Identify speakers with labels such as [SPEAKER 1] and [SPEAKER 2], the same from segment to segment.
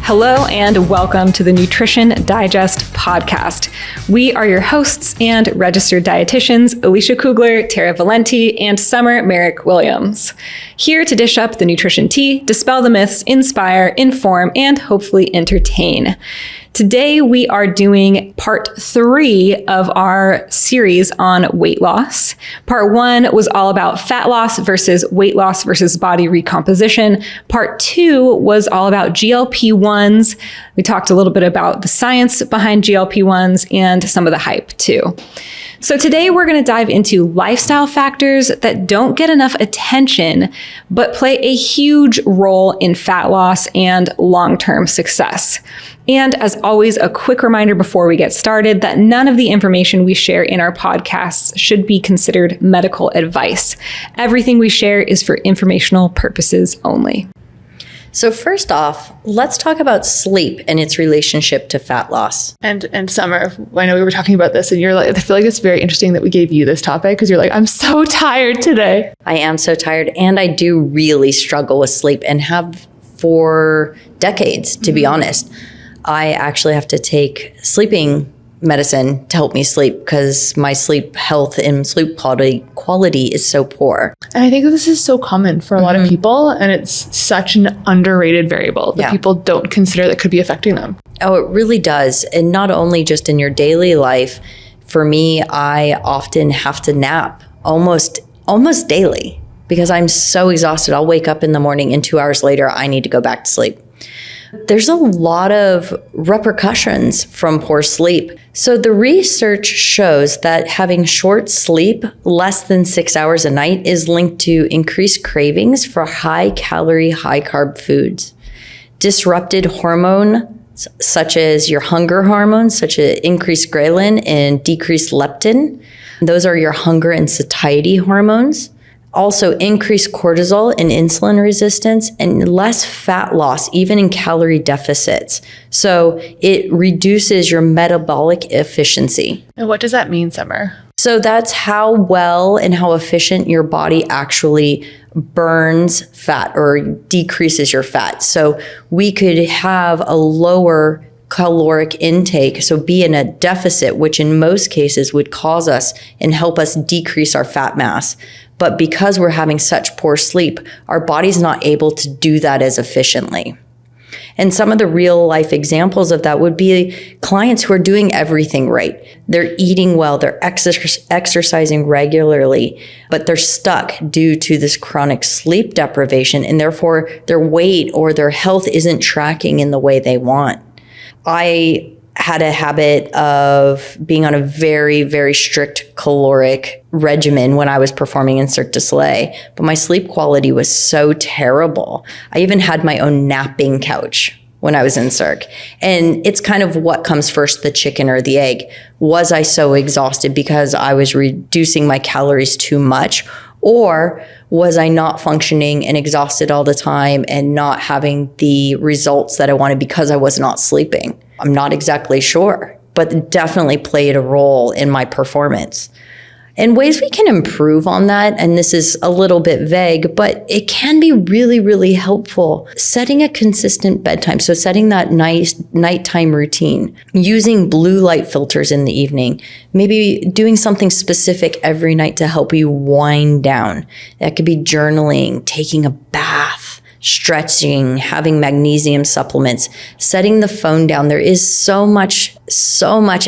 [SPEAKER 1] Hello and welcome to the Nutrition Digest podcast. We are your hosts and registered dietitians, Alicia Kugler, Tara Valenti, and Summer Merrick Williams. Here to dish up the nutrition tea, dispel the myths, inspire, inform, and hopefully entertain. Today, we are doing part 3 of our series on weight loss. Part 1 was all about fat loss versus weight loss versus body recomposition. Part 2 was all about GLP-1s. We talked a little bit about the science behind GLP-1s and some of the hype too. So today we're going to dive into lifestyle factors that don't get enough attention, but play a huge role in fat loss and long-term success. And as always, a quick reminder before we get started that none of the information we share in our podcasts should be considered medical advice. Everything we share is for informational purposes only.
[SPEAKER 2] So first off, let's talk about sleep and its relationship to fat loss.
[SPEAKER 3] And Summer, I know we were talking about this and you're like, I feel like it's very interesting that we gave you this topic because you're like, I'm so tired today.
[SPEAKER 2] I am so tired and I do really struggle with sleep and have for decades, to be honest. I actually have to take sleeping medicine to help me sleep because my sleep health and sleep quality is so poor.
[SPEAKER 3] And I think this is so common for a lot of people, and it's such an underrated variable that people don't consider that could be affecting them.
[SPEAKER 2] Oh, it really does. And not only just in your daily life. For me, I often have to nap almost daily because I'm so exhausted. I'll wake up in the morning and 2 hours later, I need to go back to sleep. There's a lot of repercussions from poor sleep. So the research shows that having short sleep, less than 6 hours a night, is linked to increased cravings for high calorie, high carb foods. Disrupted hormones, such as your hunger hormones, such as increased ghrelin and decreased leptin. Those are your hunger and satiety hormones. Also increased cortisol and insulin resistance and less fat loss, even in calorie deficits. So it reduces your metabolic efficiency.
[SPEAKER 3] And what does that mean, Summer?
[SPEAKER 2] So that's how well and how efficient your body actually burns fat or decreases your fat. So we could have a lower caloric intake, so be in a deficit, which in most cases would cause us and help us decrease our fat mass. But because we're having such poor sleep, our body's not able to do that as efficiently. And some of the real life examples of that would be clients who are doing everything right. They're eating well, they're exercising regularly, but they're stuck due to this chronic sleep deprivation, and therefore their weight or their health isn't tracking in the way they want. I had a habit of being on a very, very strict caloric regimen when I was performing in Cirque du Soleil, but my sleep quality was so terrible. I even had my own napping couch when I was in Cirque. And it's kind of what comes first, the chicken or the egg. Was I so exhausted because I was reducing my calories too much? Or was I not functioning and exhausted all the time and not having the results that I wanted because I was not sleeping? I'm not exactly sure, but it definitely played a role in my performance. And ways we can improve on that, and this is a little bit vague, but it can be really, really helpful. Setting a consistent bedtime, so setting that nice nighttime routine, using blue light filters in the evening, maybe doing something specific every night to help you wind down. That could be journaling, taking a bath, stretching, having magnesium supplements, setting the phone down. There is so much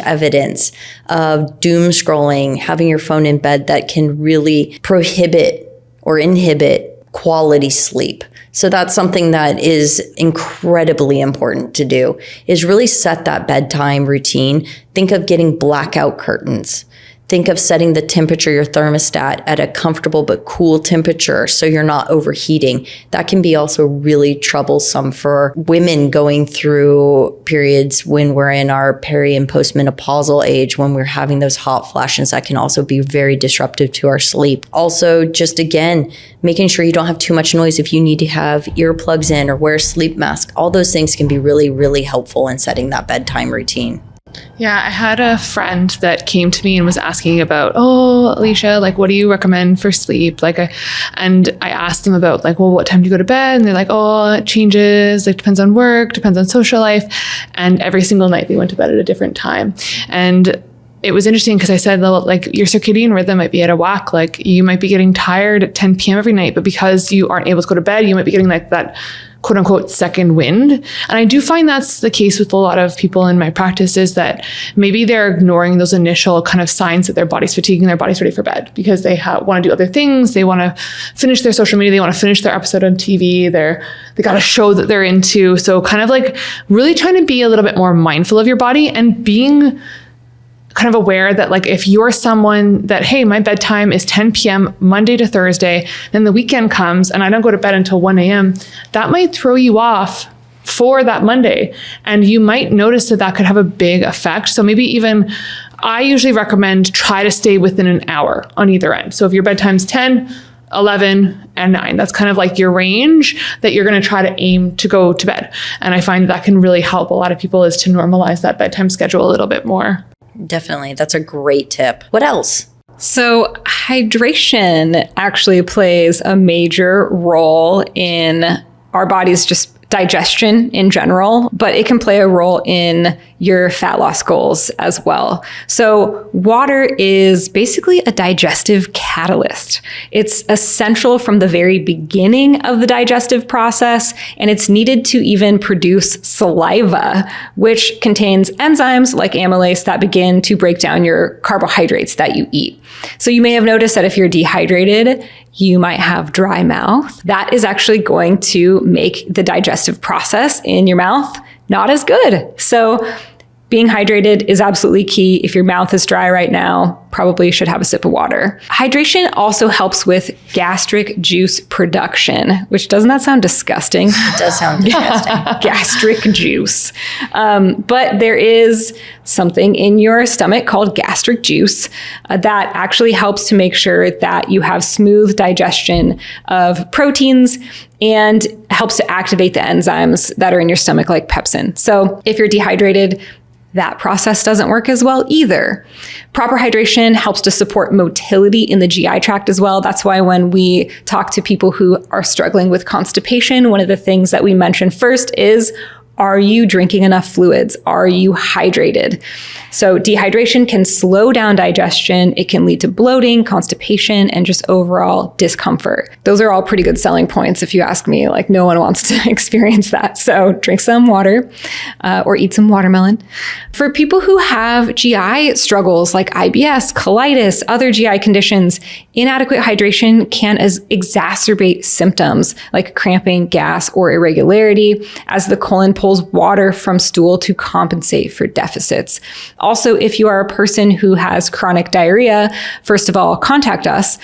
[SPEAKER 2] evidence of doom scrolling, having your phone in bed that can really prohibit or inhibit quality sleep. So that's something that is incredibly important to do, is really set that bedtime routine. Think of getting blackout curtains. Think of setting the temperature, your thermostat, at a comfortable but cool temperature so you're not overheating. That can be also really troublesome for women going through periods when we're in our peri and postmenopausal age, when we're having those hot flashes. That can also be very disruptive to our sleep. Also, just again, making sure you don't have too much noise. If you need to have earplugs in or wear a sleep mask, all those things can be really, really helpful in setting that bedtime routine.
[SPEAKER 3] Yeah, I had a friend that came to me and was asking about, oh, Alicia, like, what do you recommend for sleep? And I asked them about like, well, what time do you go to bed? And they're like, oh, it changes. Like, depends on work, depends on social life. And every single night they went to bed at a different time. And it was interesting because I said, like, your circadian rhythm might be out of whack. Like, you might be getting tired at 10 p.m. every night, but because you aren't able to go to bed, you might be getting like that quote unquote second wind. And I do find that's the case with a lot of people in my practice, is that maybe they're ignoring those initial kind of signs that their body's fatiguing, their body's ready for bed, because they want to do other things. They want to finish their social media. They want to finish their episode on TV. They got a show that they're into. So kind of like really trying to be a little bit more mindful of your body and being kind of aware that, like, if you're someone that, hey, my bedtime is 10 p.m. Monday to Thursday, then the weekend comes and I don't go to bed until 1 a.m., that might throw you off for that Monday. And you might notice that could have a big effect. So maybe even, I usually recommend try to stay within an hour on either end. So if your bedtime's 10, 11, and 9, that's kind of like your range that you're going to try to aim to go to bed. And I find that can really help a lot of people, is to normalize that bedtime schedule a little bit more.
[SPEAKER 2] Definitely. That's a great tip. What else?
[SPEAKER 1] So hydration actually plays a major role in our body's just digestion in general, but it can play a role in your fat loss goals as well. So water is basically a digestive catalyst. It's essential from the very beginning of the digestive process, and it's needed to even produce saliva, which contains enzymes like amylase that begin to break down your carbohydrates that you eat. So you may have noticed that if you're dehydrated, you might have dry mouth. That is actually going to make the digestive process in your mouth not as good. So being hydrated is absolutely key. If your mouth is dry right now, probably should have a sip of water. Hydration also helps with gastric juice production, which, doesn't that sound disgusting?
[SPEAKER 2] It does sound disgusting.
[SPEAKER 1] Gastric juice. But there is something in your stomach called gastric juice that actually helps to make sure that you have smooth digestion of proteins and helps to activate the enzymes that are in your stomach, like pepsin. So if you're dehydrated, that process doesn't work as well either. Proper hydration helps to support motility in the GI tract as well. That's why when we talk to people who are struggling with constipation, one of the things that we mention first is, are you drinking enough fluids? Are you hydrated? So dehydration can slow down digestion. It can lead to bloating, constipation, and just overall discomfort. Those are all pretty good selling points if you ask me. Like, no one wants to experience that. So drink some water or eat some watermelon. For people who have GI struggles like IBS, colitis, other GI conditions, inadequate hydration can exacerbate symptoms like cramping, gas, or irregularity as the colon pulls water from stool to compensate for deficits. Also, if you are a person who has chronic diarrhea, first of all, contact us.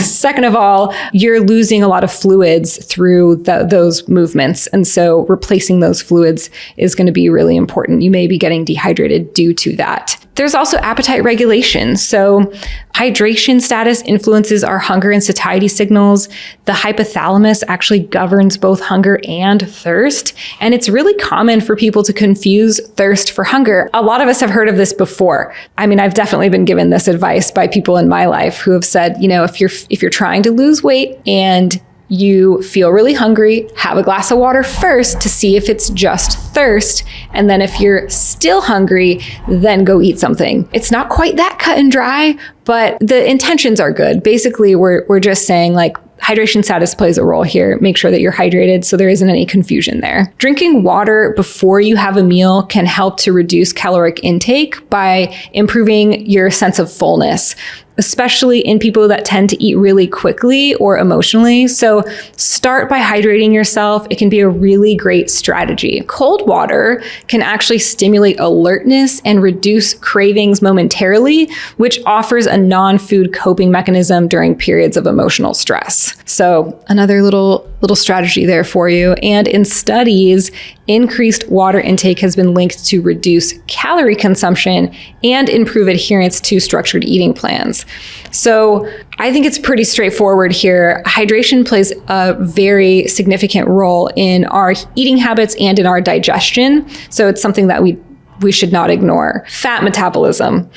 [SPEAKER 1] Second of all, you're losing a lot of fluids through those movements. And so replacing those fluids is going to be really important. You may be getting dehydrated due to that. There's also appetite regulation. So hydration status influences our hunger and satiety signals. The hypothalamus actually governs both hunger and thirst. And it's really common for people to confuse thirst for hunger. A lot of us have heard of this before. I mean, I've definitely been given this advice by people in my life who have said, you know, if you're trying to lose weight and you feel really hungry, have a glass of water first to see if it's just thirst. And then if you're still hungry, then go eat something. It's not quite that cut and dry, but the intentions are good. Basically, we're just saying, like, hydration status plays a role here. Make sure that you're hydrated so there isn't any confusion there. Drinking water before you have a meal can help to reduce caloric intake by improving your sense of fullness, especially in people that tend to eat really quickly or emotionally. So start by hydrating yourself. It can be a really great strategy. Cold water can actually stimulate alertness and reduce cravings momentarily, which offers a non-food coping mechanism during periods of emotional stress. So another little strategy there for you. And in studies, increased water intake has been linked to reduce calorie consumption and improve adherence to structured eating plans. So I think it's pretty straightforward here. Hydration plays a very significant role in our eating habits and in our digestion. So it's something that we we should not ignore. Fat metabolism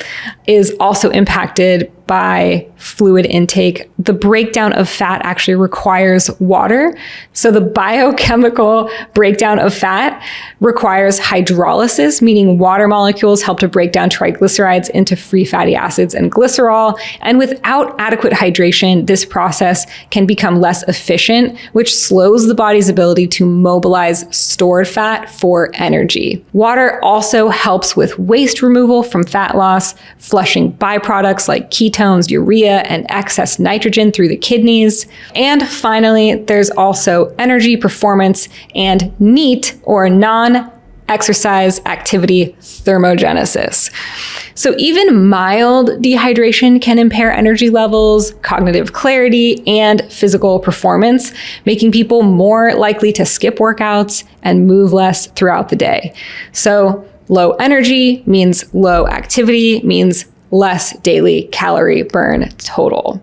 [SPEAKER 1] is also impacted by fluid intake. The breakdown of fat actually requires water. So the biochemical breakdown of fat requires hydrolysis, meaning water molecules help to break down triglycerides into free fatty acids and glycerol. And without adequate hydration, this process can become less efficient, which slows the body's ability to mobilize stored fat for energy. Water also helps with waste removal from fat loss, flushing byproducts like ketones, urea, and excess nitrogen through the kidneys. And finally, there's also energy, performance, and NEAT, or non-exercise activity thermogenesis. So even mild dehydration can impair energy levels, cognitive clarity, and physical performance, making people more likely to skip workouts and move less throughout the day. So low energy means low activity, means less daily calorie burn total.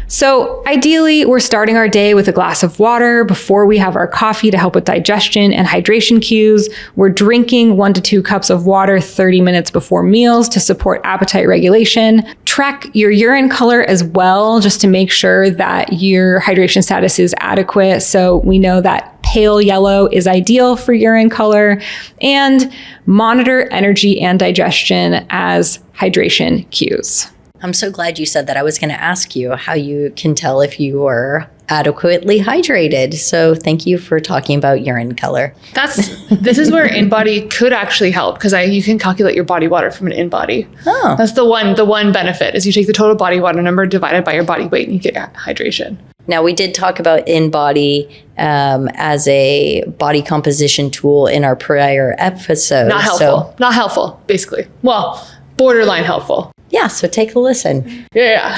[SPEAKER 1] So ideally, we're starting our day with a glass of water before we have our coffee to help with digestion and hydration cues. We're drinking 1 to 2 cups of water 30 minutes before meals to support appetite regulation. Track your urine color as well, just to make sure that your hydration status is adequate. So we know that pale yellow is ideal for urine color, and monitor energy and digestion as hydration cues.
[SPEAKER 2] I'm so glad you said that. I was going to ask you how you can tell if you are adequately hydrated. So thank you for talking about urine color.
[SPEAKER 3] This is where InBody could actually help, because you can calculate your body water from an InBody.
[SPEAKER 2] Oh.
[SPEAKER 3] That's the one benefit is you take the total body water number divided by your body weight and you get hydration.
[SPEAKER 2] Now, we did talk about InBody as a body composition tool in our prior episode.
[SPEAKER 3] Not helpful. Not helpful, basically. Well, borderline helpful.
[SPEAKER 2] Yeah, so take a listen.
[SPEAKER 3] Yeah.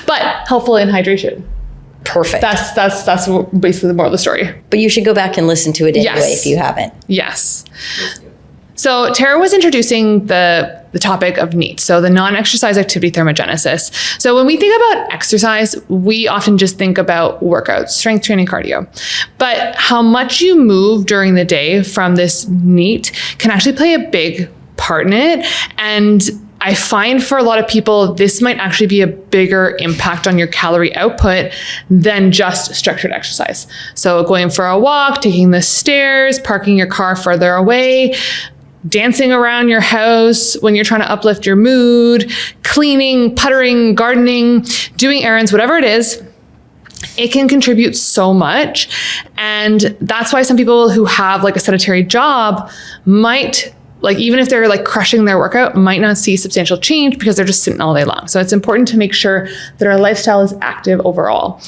[SPEAKER 3] But helpful in hydration.
[SPEAKER 2] Perfect.
[SPEAKER 3] That's basically the moral of the story.
[SPEAKER 2] But you should go back and listen to it anyway if you haven't.
[SPEAKER 3] Yes. So Tara was introducing the topic of NEAT, so the non-exercise activity thermogenesis. So when we think about exercise, we often just think about workouts, strength training, cardio. But how much you move during the day from this NEAT can actually play a big part in it. And I find for a lot of people, this might actually be a bigger impact on your calorie output than just structured exercise. So going for a walk, taking the stairs, parking your car further away, dancing around your house when you're trying to uplift your mood, cleaning, puttering, gardening, doing errands, whatever it is, it can contribute so much. And that's why some people who have like a sedentary job might, like, even if they're like crushing their workout, might not see substantial change because they're just sitting all day long. So it's important to make sure that our lifestyle is active overall.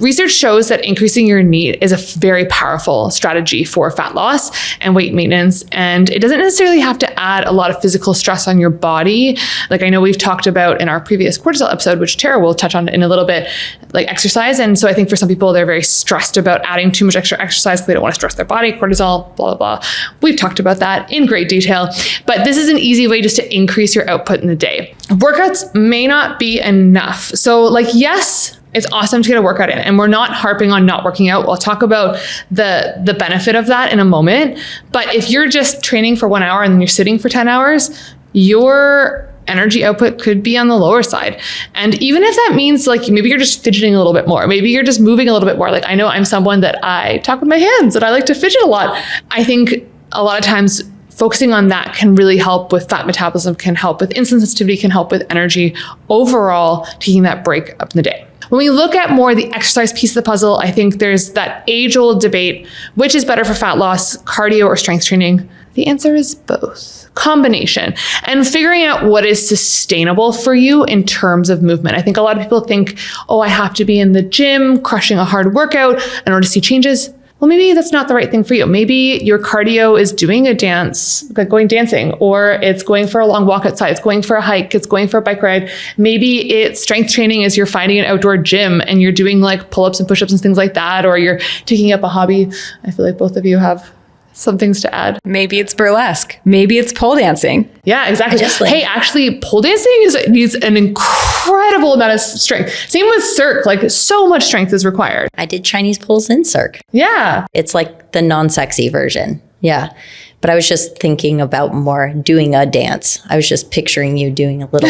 [SPEAKER 3] Research shows that increasing your NEAT is a very powerful strategy for fat loss and weight maintenance. And it doesn't necessarily have to add a lot of physical stress on your body. Like I know we've talked about in our previous cortisol episode, which Tara will touch on in a little bit, like exercise. And so I think for some people, they're very stressed about adding too much extra exercise because they don't want to stress their body, cortisol, blah, blah, blah. We've talked about that in great detail. But this is an easy way just to increase your output in the day. Workouts may not be enough. So like, yes, it's awesome to get a workout in, and we're not harping on not working out. We'll talk about the benefit of that in a moment. But if you're just training for 1 hour and then you're sitting for 10 hours, your energy output could be on the lower side. And even if that means like maybe you're just fidgeting a little bit more, maybe you're just moving a little bit more. Like I know I'm someone that I talk with my hands and I like to fidget a lot. I think a lot of times focusing on that can really help with fat metabolism, can help with insulin sensitivity, can help with energy overall, taking that break up in the day. When we look at more the exercise piece of the puzzle, I think there's that age-old debate, which is better for fat loss, cardio or strength training? The answer is both. Combination. And figuring out what is sustainable for you in terms of movement. I think a lot of people think, oh, I have to be in the gym, crushing a hard workout in order to see changes. Well, maybe that's not the right thing for you. Maybe your cardio is doing a dance, like going dancing, or it's going for a long walk outside, it's going for a hike, it's going for a bike ride. Maybe it's strength training is you're finding an outdoor gym and you're doing like pull-ups and push-ups and things like that, or you're taking up a hobby. I feel like both of you have some things to add.
[SPEAKER 1] Maybe it's burlesque. Maybe it's pole dancing.
[SPEAKER 3] Yeah, exactly. Hey, actually, pole dancing needs an incredible amount of strength. Same with Cirque, like so much strength is required.
[SPEAKER 2] I did Chinese poles in Cirque.
[SPEAKER 3] Yeah.
[SPEAKER 2] It's like the non-sexy version. Yeah. But I was just thinking about more doing a dance. I was just picturing you doing a little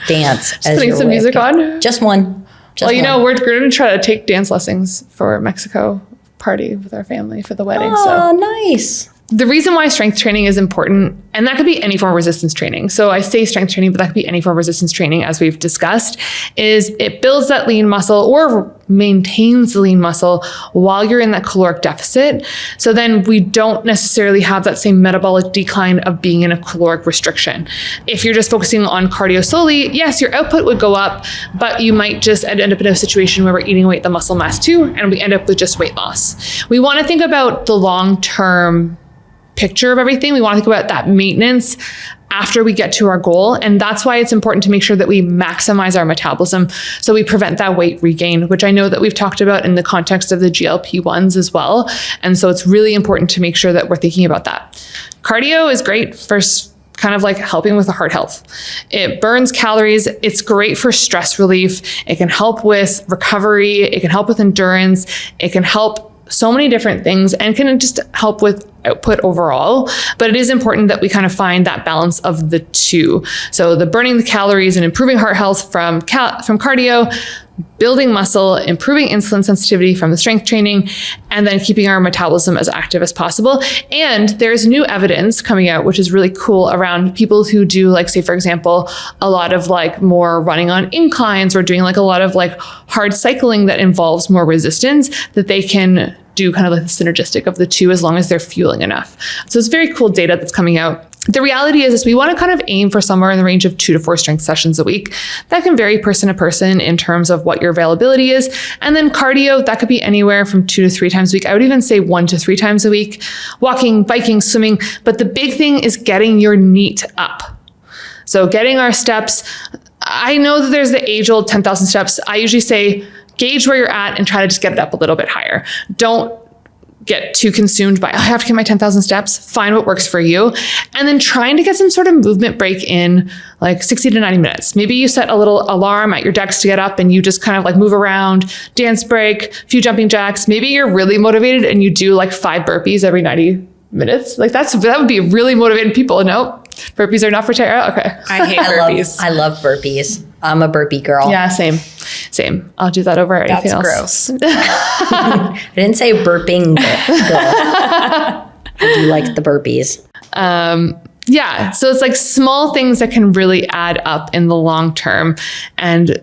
[SPEAKER 2] dance. Just
[SPEAKER 3] putting some music on?
[SPEAKER 2] Just one.
[SPEAKER 3] Well, we're going to try to take dance lessons for Mexico party with our family for the wedding.
[SPEAKER 2] Oh, nice.
[SPEAKER 3] The reason why strength training is important, and that could be any form of resistance training. So I say strength training, but that could be any form of resistance training, as we've discussed, is it builds that lean muscle or maintains the lean muscle while you're in that caloric deficit. So then we don't necessarily have that same metabolic decline of being in a caloric restriction. If you're just focusing on cardio solely, yes, your output would go up, but you might just end up in a situation where we're eating away at the muscle mass too, and we end up with just weight loss. We want to think about the long-term picture of everything. We want to think about that maintenance after we get to our goal. And that's why it's important to make sure that we maximize our metabolism so we prevent that weight regain, which I know that we've talked about in the context of the GLP-1s as well. And so it's really important to make sure that we're thinking about that. Cardio is great for kind of like helping with the heart health. It burns calories. It's great for stress relief. It can help with recovery. It can help with endurance. It can help so many different things and can just help with output overall. But it is important that we kind of find that balance of the two. So the burning the calories and improving heart health from cardio, building muscle, improving insulin sensitivity from the strength training, and then keeping our metabolism as active as possible. And there's new evidence coming out, which is really cool, around people who do, like, say, for example, a lot of like more running on inclines or doing like a lot of like hard cycling that involves more resistance, that they can do kind of like the synergistic of the two as long as they're fueling enough. So it's very cool data that's coming out. The reality is we want to kind of aim for somewhere in the range of 2 to 4 strength sessions a week. That can vary person to person in terms of what your availability is. And then cardio, that could be anywhere from 2 to 3 times a week. I would even say 1 to 3 times a week. Walking, biking, swimming. But the big thing is getting your NEAT up. So getting our steps. I know that there's the age-old 10,000 steps. I usually say gauge where you're at and try to just get it up a little bit higher. Don't get too consumed by, I have to get my 10,000 steps. Find what works for you. And then trying to get some sort of movement break in like 60 to 90 minutes. Maybe you set a little alarm at your desk to get up and you just kind of like move around, dance break, a few jumping jacks. Maybe you're really motivated and you do like 5 burpees every 90 minutes. Like that would be really motivating people. No, burpees are not for Tara. Okay.
[SPEAKER 1] I hate burpees.
[SPEAKER 2] I love burpees. I'm a burpee girl.
[SPEAKER 3] Yeah, same. I'll do that over anything else.
[SPEAKER 1] That's gross.
[SPEAKER 2] I didn't say burping girl. I do like the burpees.
[SPEAKER 3] Yeah. So it's like small things that can really add up in the long term and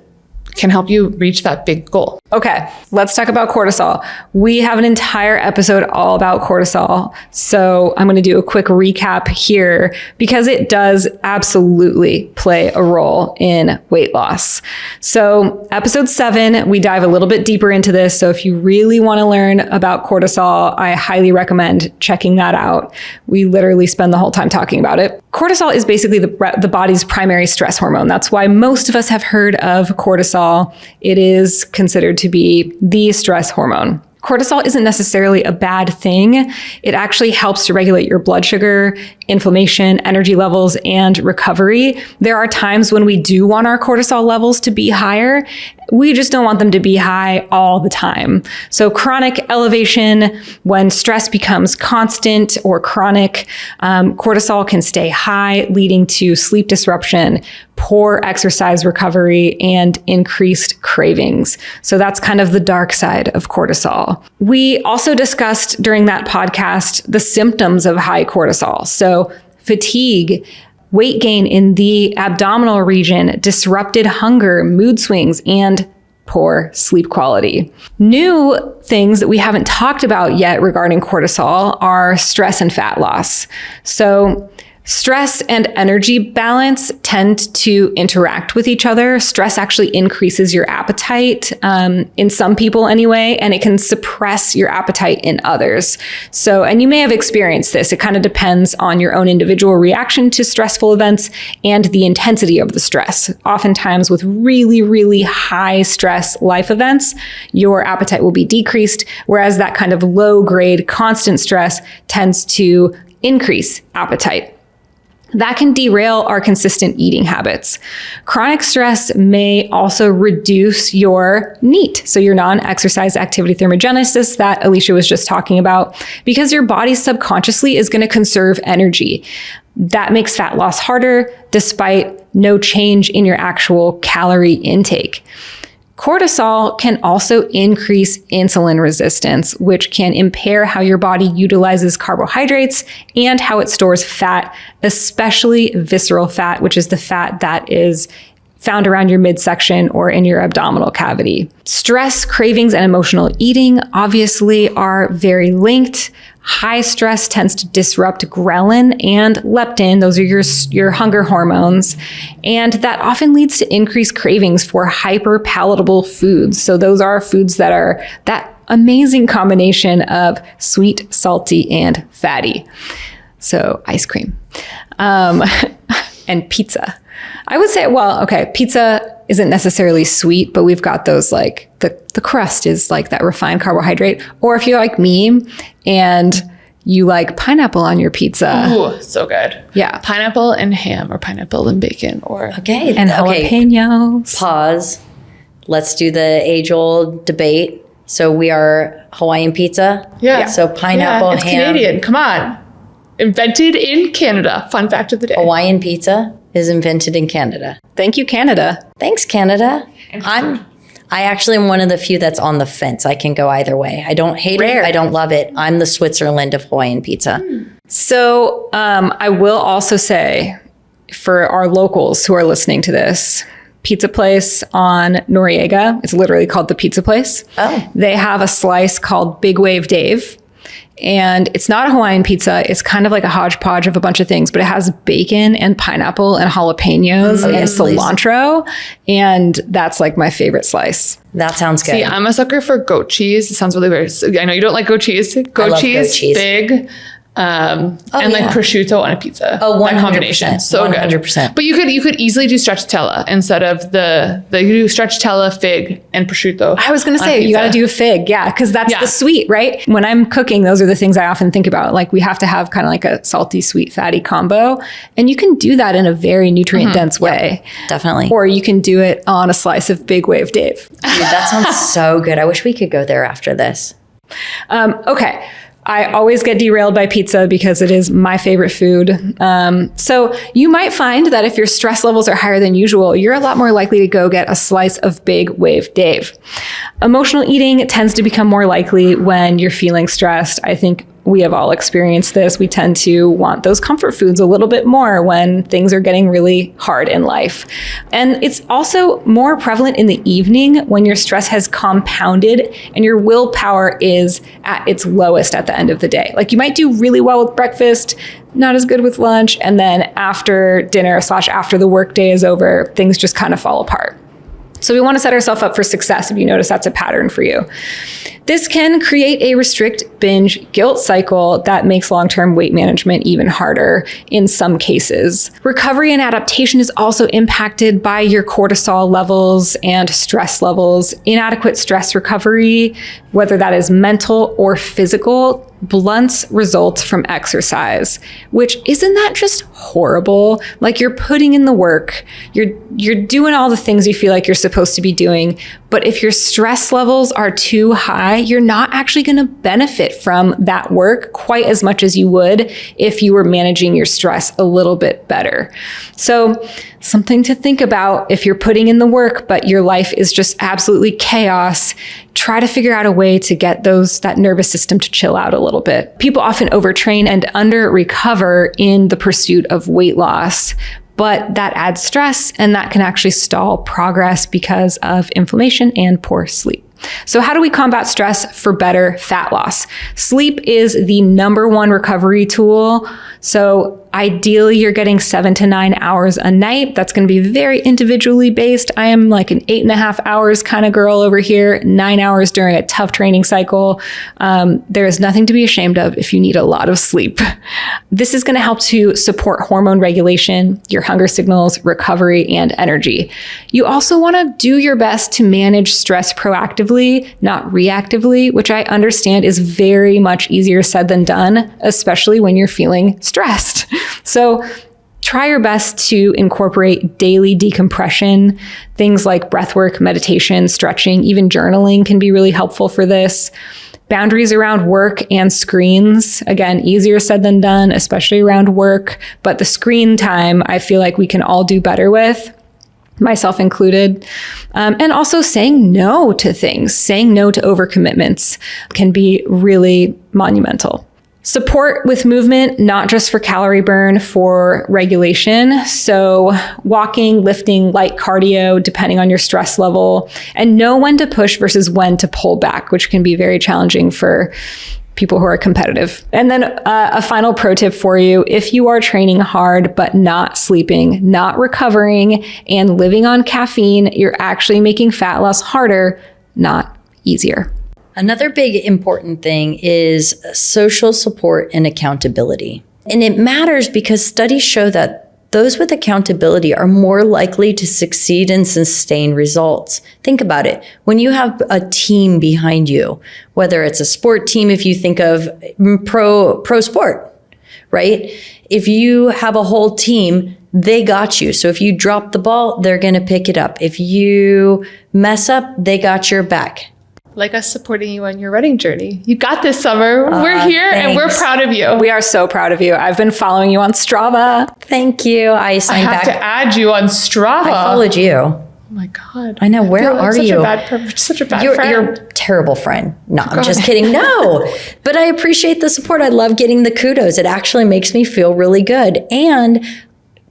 [SPEAKER 3] can help you reach that big goal.
[SPEAKER 1] Okay, let's talk about cortisol. We have an entire episode all about cortisol. So I'm going to do a quick recap here because it does absolutely play a role in weight loss. So episode 7, we dive a little bit deeper into this. So if you really want to learn about cortisol, I highly recommend checking that out. We literally spend the whole time talking about it. Cortisol is basically the body's primary stress hormone. That's why most of us have heard of cortisol. It is considered to be the stress hormone. Cortisol isn't necessarily a bad thing. It actually helps to regulate your blood sugar, inflammation, energy levels, and recovery. There are times when we do want our cortisol levels to be higher. We just don't want them to be high all the time. So chronic elevation, when stress becomes constant or chronic, cortisol can stay high, leading to sleep disruption, poor exercise recovery, and increased cravings. So that's kind of the dark side of cortisol. We also discussed during that podcast the symptoms of high cortisol. So fatigue, weight gain in the abdominal region, disrupted hunger, mood swings, and poor sleep quality. New things that we haven't talked about yet regarding cortisol are stress and fat loss. So stress and energy balance tend to interact with each other. Stress actually increases your appetite, in some people anyway, and it can suppress your appetite in others. So, and you may have experienced this. It kind of depends on your own individual reaction to stressful events and the intensity of the stress. Oftentimes with really, really high stress life events, your appetite will be decreased, whereas that kind of low grade constant stress tends to increase appetite. that can derail our consistent eating habits. Chronic stress may also reduce your NEAT, so your non-exercise activity thermogenesis that Alicia was just talking about, because your body subconsciously is going to conserve energy. That makes fat loss harder despite no change in your actual calorie intake. Cortisol can also increase insulin resistance, which can impair how your body utilizes carbohydrates and how it stores fat, especially visceral fat, which is the fat that is found around your midsection or in your abdominal cavity. Stress, cravings, and emotional eating obviously are very linked. High stress tends to disrupt ghrelin and leptin. Those are your hunger hormones. And that often leads to increased cravings for hyper-palatable foods. So those are foods that are that amazing combination of sweet, salty, and fatty. So ice cream and pizza. I would say, well, okay, pizza isn't necessarily sweet, but we've got those like the crust is like that refined carbohydrate. Or if you're like me and you like pineapple on your pizza.
[SPEAKER 3] Ooh, so good.
[SPEAKER 1] Yeah.
[SPEAKER 3] Pineapple and ham or pineapple and bacon or
[SPEAKER 2] Okay.
[SPEAKER 1] And
[SPEAKER 2] okay.
[SPEAKER 1] jalapenos.
[SPEAKER 2] Pause. Let's do the age-old debate. So we are Hawaiian pizza.
[SPEAKER 3] Yeah.
[SPEAKER 2] So pineapple,
[SPEAKER 3] it's
[SPEAKER 2] ham.
[SPEAKER 3] Canadian. Come on. Invented in Canada. Fun fact of the day.
[SPEAKER 2] Hawaiian pizza is invented in Canada.
[SPEAKER 1] Thank you, Canada.
[SPEAKER 2] Thanks, Canada. I actually am one of the few that's on the fence. I can go either way. I don't hate
[SPEAKER 1] Rare.
[SPEAKER 2] it. I don't love it. I'm the Switzerland of Hawaiian pizza.
[SPEAKER 1] So I will also say for our locals who are listening to this, pizza place on Noriega, it's literally called the Pizza Place.
[SPEAKER 2] Oh.
[SPEAKER 1] They have a slice called Big Wave Dave. And it's not a Hawaiian pizza. It's kind of like a hodgepodge of a bunch of things, but it has bacon and pineapple and jalapenos and
[SPEAKER 2] yes, please.
[SPEAKER 1] cilantro. And that's like my favorite slice.
[SPEAKER 2] That sounds good.
[SPEAKER 3] See, I'm a sucker for goat cheese. It sounds really weird. So I know you don't like goat cheese.
[SPEAKER 2] love
[SPEAKER 3] Goat
[SPEAKER 2] goat
[SPEAKER 3] cheese,
[SPEAKER 2] cheese.
[SPEAKER 3] fig, and like
[SPEAKER 2] yeah.
[SPEAKER 3] prosciutto on a pizza.
[SPEAKER 2] Oh,
[SPEAKER 3] That
[SPEAKER 2] 100%.
[SPEAKER 3] combination. So
[SPEAKER 2] 100%.
[SPEAKER 3] good. But you could easily do stracciatella instead of you do stracciatella, fig, and prosciutto.
[SPEAKER 1] I was going to
[SPEAKER 3] on
[SPEAKER 1] say, you
[SPEAKER 3] pizza.
[SPEAKER 1] got to do a fig. Yeah. Cause that's
[SPEAKER 3] Yeah.
[SPEAKER 1] the sweet, right? When I'm cooking, those are the things I often think about. Like we have to have kind of like a salty, sweet, fatty combo. And you can do that in a very nutrient dense way.
[SPEAKER 2] Definitely.
[SPEAKER 1] Or you can do it on a slice of Big Wave Dave.
[SPEAKER 2] Dude, that sounds so good. I wish we could go there after this.
[SPEAKER 1] Okay. I always get derailed by pizza because it is my favorite food. So you might find that if your stress levels are higher than usual, you're a lot more likely to go get a slice of Big Wave Dave. Emotional eating tends to become more likely when you're feeling stressed. I think we have all experienced this. We tend to want those comfort foods a little bit more when things are getting really hard in life. And it's also more prevalent in the evening when your stress has compounded and your willpower is at its lowest at the end of the day. Like you might do really well with breakfast, not as good with lunch, and then after dinner / after the workday is over, things just kind of fall apart. So we want to set ourselves up for success if you notice that's a pattern for you. This can create a restrict, binge, guilt cycle that makes long-term weight management even harder in some cases. Recovery and adaptation is also impacted by your cortisol levels and stress levels. Inadequate stress recovery, whether that is mental or physical, blunts results from exercise, which isn't that just horrible? Like you're putting in the work, you're doing all the things you feel like you're supposed to be doing, but if your stress levels are too high, you're not actually going to benefit from that work quite as much as you would if you were managing your stress a little bit better. So something to think about if you're putting in the work, but your life is just absolutely chaos. Try to figure out a way to get that nervous system to chill out a little bit. People often overtrain and under-recover in the pursuit of weight loss, but that adds stress and that can actually stall progress because of inflammation and poor sleep. So how do we combat stress for better fat loss? Sleep is the #1 recovery tool. So ideally, you're getting 7 to 9 hours a night. That's going to be very individually based. I am like an 8.5 hours kind of girl over here, 9 hours during a tough training cycle. There is nothing to be ashamed of if you need a lot of sleep. This is going to help to support hormone regulation, your hunger signals, recovery, and energy. You also want to do your best to manage stress proactively, not reactively, which I understand is very much easier said than done, especially when you're feeling stressed. So try your best to incorporate daily decompression. Things like breathwork, meditation, stretching, even journaling can be really helpful for this. Boundaries around work and screens. Again, easier said than done, especially around work. But the screen time, I feel like we can all do better with, myself included. And also saying no to things, saying no to overcommitments can be really monumental. Support with movement, not just for calorie burn, for regulation. So walking, lifting, light cardio, depending on your stress level, and know when to push versus when to pull back, which can be very challenging for people who are competitive. And then a final pro tip for you: if you are training hard, but not sleeping, not recovering, and living on caffeine, you're actually making fat loss harder, not easier.
[SPEAKER 2] Another big important thing is social support and accountability. And it matters because studies show that those with accountability are more likely to succeed and sustain results. Think about it. When you have a team behind you, whether it's a sport team, if you think of pro sport, right? If you have a whole team, they got you. So if you drop the ball, they're going to pick it up. If you mess up, they got your back.
[SPEAKER 3] Like us supporting you on your running journey. You got this, Summer. We're here and we're proud of you.
[SPEAKER 1] We are so proud of you. I've been following you on Strava.
[SPEAKER 2] Thank you. I signed
[SPEAKER 3] have
[SPEAKER 2] back.
[SPEAKER 3] to add you on Strava.
[SPEAKER 2] I followed you.
[SPEAKER 3] Oh my God.
[SPEAKER 2] I know. Where are
[SPEAKER 3] such
[SPEAKER 2] you?
[SPEAKER 3] Such a bad
[SPEAKER 2] You're
[SPEAKER 3] friend.
[SPEAKER 2] a terrible friend. No, I'm just kidding. No, but I appreciate the support. I love getting the kudos. It actually makes me feel really good. And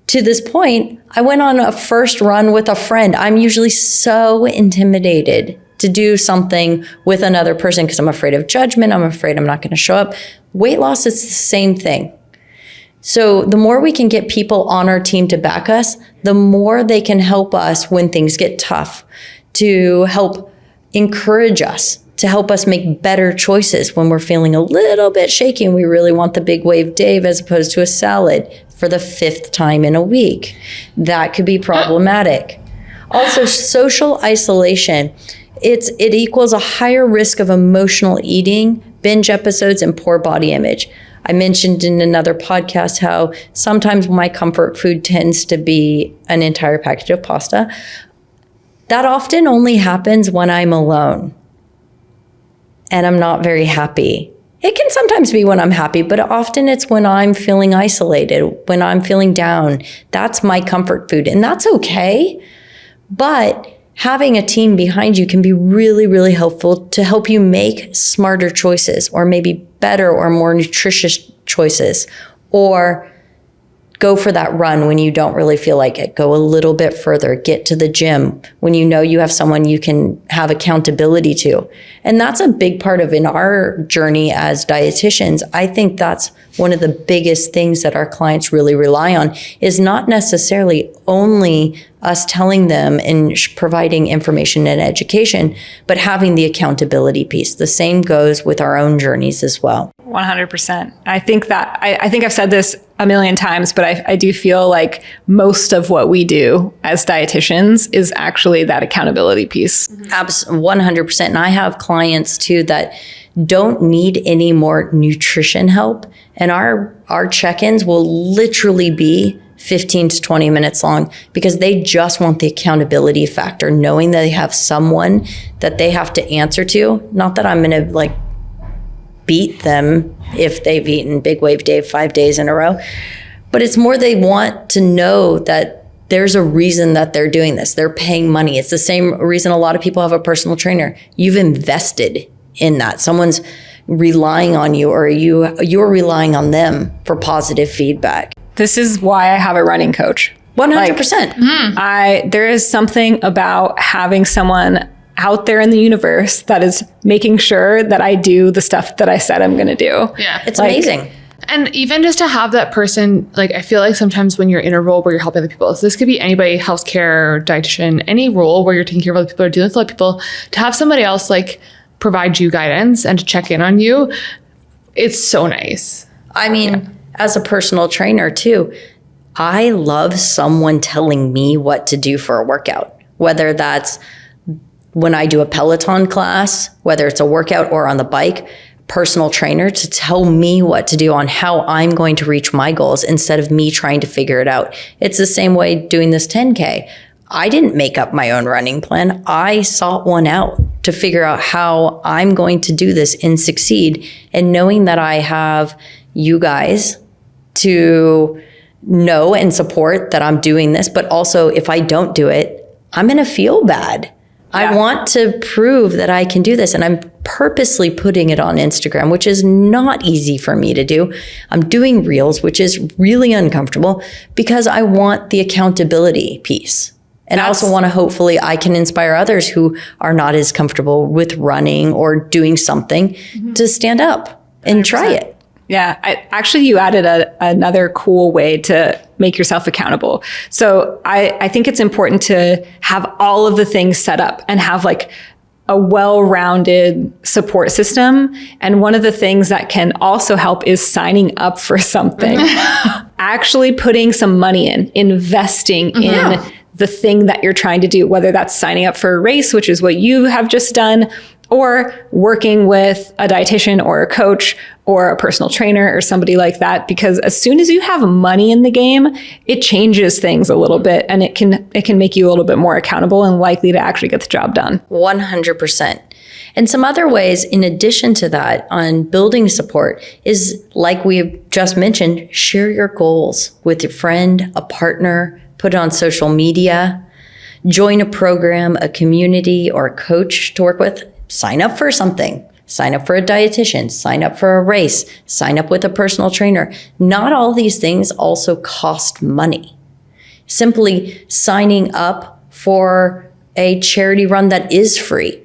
[SPEAKER 2] to this point, I went on a first run with a friend. I'm usually so intimidated to do something with another person because I'm afraid of judgment. I'm afraid I'm not going to show up. Weight loss is the same thing. So the more we can get people on our team to back us, the more they can help us when things get tough, to help encourage us, to help us make better choices when we're feeling a little bit shaky and we really want the big wave Dave as opposed to a salad for the 5th time in a week. That could be problematic. Also, social isolation. It equals a higher risk of emotional eating, binge episodes, and poor body image. I mentioned in another podcast how sometimes my comfort food tends to be an entire package of pasta. That often only happens when I'm alone and I'm not very happy. It can sometimes be when I'm happy, but often it's when I'm feeling isolated, when I'm feeling down. That's my comfort food, and that's okay. But having a team behind you can be really, really helpful to help you make smarter choices, or maybe better or more nutritious choices, or go for that run when you don't really feel like it. Go a little bit further, get to the gym when you know you have someone you can have accountability to. And that's a big part of in our journey as dietitians. I think that's one of the biggest things that our clients really rely on, is not necessarily only us telling them and providing information and education, but having the accountability piece. The same goes with our own journeys as well.
[SPEAKER 1] 100%. I think that I think I've said this a million times, but I do feel like most of what we do as dietitians is actually that accountability piece.
[SPEAKER 2] 100%. And I have clients too that don't need any more nutrition help. And our check-ins will literally be 15 to 20 minutes long because they just want the accountability factor, knowing that they have someone that they have to answer to. Not that I'm going to beat them if they've eaten Big Wave Dave 5 days in a row, but it's more they want to know that there's a reason that they're doing this. They're paying money. It's the same reason a lot of people have a personal trainer. You've invested in that. Someone's relying on you, or you're relying on them for positive feedback.
[SPEAKER 1] This is why I have a running coach.
[SPEAKER 2] 100%.
[SPEAKER 1] There is something about having someone out there in the universe that is making sure that I do the stuff that I said I'm going to do.
[SPEAKER 3] Yeah.
[SPEAKER 2] It's amazing.
[SPEAKER 3] And even just to have that person, I feel like sometimes when you're in a role where you're helping other people, so this could be anybody, healthcare, dietitian, any role where you're taking care of other people or dealing with other people, to have somebody else provide you guidance and to check in on you, it's so nice.
[SPEAKER 2] I mean, as a personal trainer too, I love someone telling me what to do for a workout, whether that's when I do a Peloton class, whether it's a workout or on the bike. personal trainer to tell me what to do on how I'm going to reach my goals instead of me trying to figure it out. It's the same way doing this 10K. I didn't make up my own running plan. I sought one out to figure out how I'm going to do this and succeed. And knowing that I have you guys to know and support that I'm doing this, but also if I don't do it, I'm going to feel bad. I want to prove that I can do this. And I'm purposely putting it on Instagram, which is not easy for me to do. I'm doing reels, which is really uncomfortable because I want the accountability piece. And I also want to hopefully I can inspire others who are not as comfortable with running or doing something to stand up and 100%. Try it.
[SPEAKER 1] Yeah, actually, you added another cool way to make yourself accountable. So I think it's important to have all of the things set up and have like a well-rounded support system. And one of the things that can also help is signing up for something, actually putting some money in, investing in the thing that you're trying to do, whether that's signing up for a race, which is what you have just done, or working with a dietitian or a coach or a personal trainer or somebody like that. Because as soon as you have money in the game, it changes things a little bit, and it can make you a little bit more accountable and likely to actually get the job done.
[SPEAKER 2] 100%. And some other ways in addition to that on building support is, like we just mentioned, share your goals with your friend, a partner, put it on social media, join a program, a community, or a coach to work with. Sign up for something, sign up for a dietitian, sign up for a race, sign up with a personal trainer. Not all these things also cost money. Simply signing up for a charity run that is free,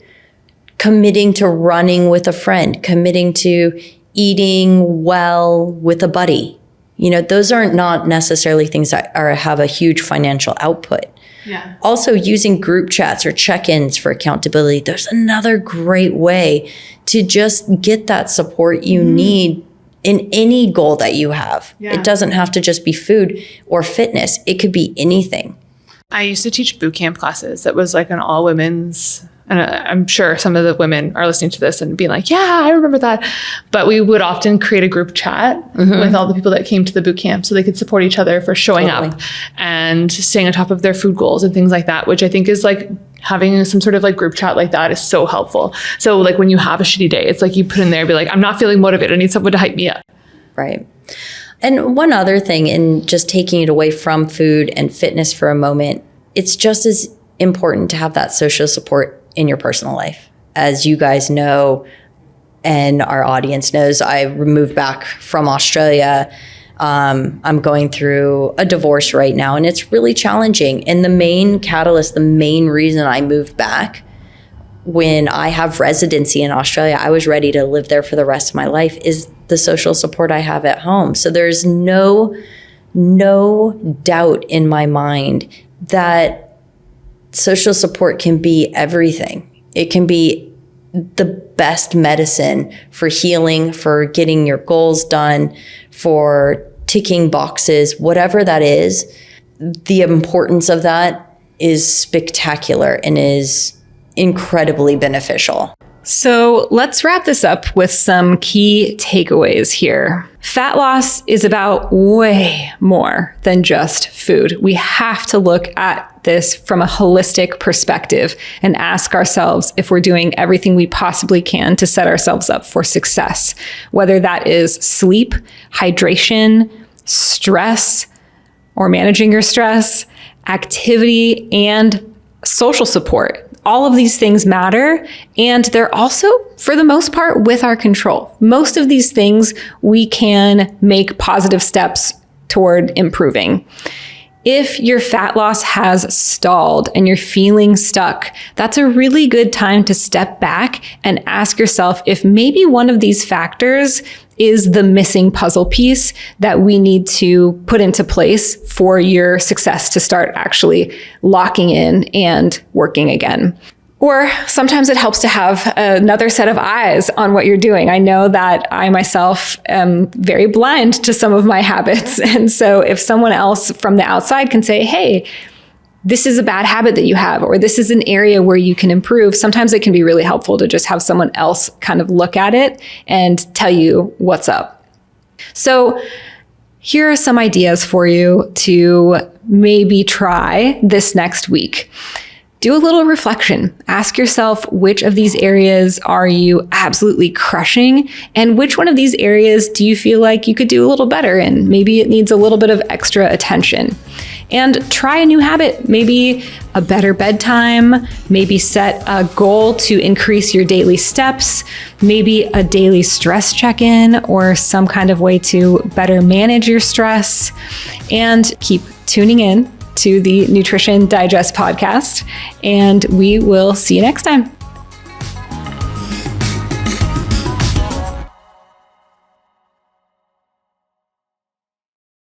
[SPEAKER 2] committing to running with a friend, committing to eating well with a buddy. You know, those are not necessarily things that have a huge financial output. Yeah. Also, using group chats or check-ins for accountability. There's another great way to just get that support you need in any goal that you have. Yeah. It doesn't have to just be food or fitness. It could be anything.
[SPEAKER 3] I used to teach boot camp classes that was like an all women's, and I'm sure some of the women are listening to this and being like, yeah, I remember that. But we would often create a group chat with all the people that came to the boot camp so they could support each other for showing up and staying on top of their food goals and things like that, which I think is like having some sort of like group chat like that is so helpful. So like when you have a shitty day, it's like you put in there, be like, I'm not feeling motivated. I need someone to hype me up.
[SPEAKER 2] Right. And one other thing, in just taking it away from food and fitness for a moment, it's just as important to have that social support in your personal life. As you guys know, and our audience knows, I moved back from Australia. I'm going through a divorce right now, and it's really challenging. And the main catalyst, the main reason I moved back, when I have residency in Australia, I was ready to live there for the rest of my life, is the social support I have at home. So there's no doubt in my mind that social support can be everything. It can be the best medicine for healing, for getting your goals done, for ticking boxes, whatever that is. The importance of that is spectacular and is incredibly beneficial.
[SPEAKER 1] So let's wrap this up with some key takeaways here. Fat loss is about way more than just food. We have to look at this from a holistic perspective and ask ourselves if we're doing everything we possibly can to set ourselves up for success, whether that is sleep, hydration, stress, or managing your stress, activity, and social support. All of these things matter, and they're also, for the most part, with our control. Most of these things we can make positive steps toward improving. If your fat loss has stalled and you're feeling stuck, that's a really good time to step back and ask yourself if maybe one of these factors is the missing puzzle piece that we need to put into place for your success to start actually locking in and working again. Or sometimes it helps to have another set of eyes on what you're doing. I know that I myself am very blind to some of my habits. And so if someone else from the outside can say, hey, this is a bad habit that you have, or this is an area where you can improve, sometimes it can be really helpful to just have someone else kind of look at it and tell you what's up. So here are some ideas for you to maybe try this next week. Do a little reflection. Ask yourself, which of these areas are you absolutely crushing? And which one of these areas do you feel like you could do a little better in? Maybe it needs a little bit of extra attention. And try a new habit, maybe a better bedtime, maybe set a goal to increase your daily steps, maybe a daily stress check-in or some kind of way to better manage your stress. And keep tuning in to the Nutrition Digest podcast, and we will see you next time.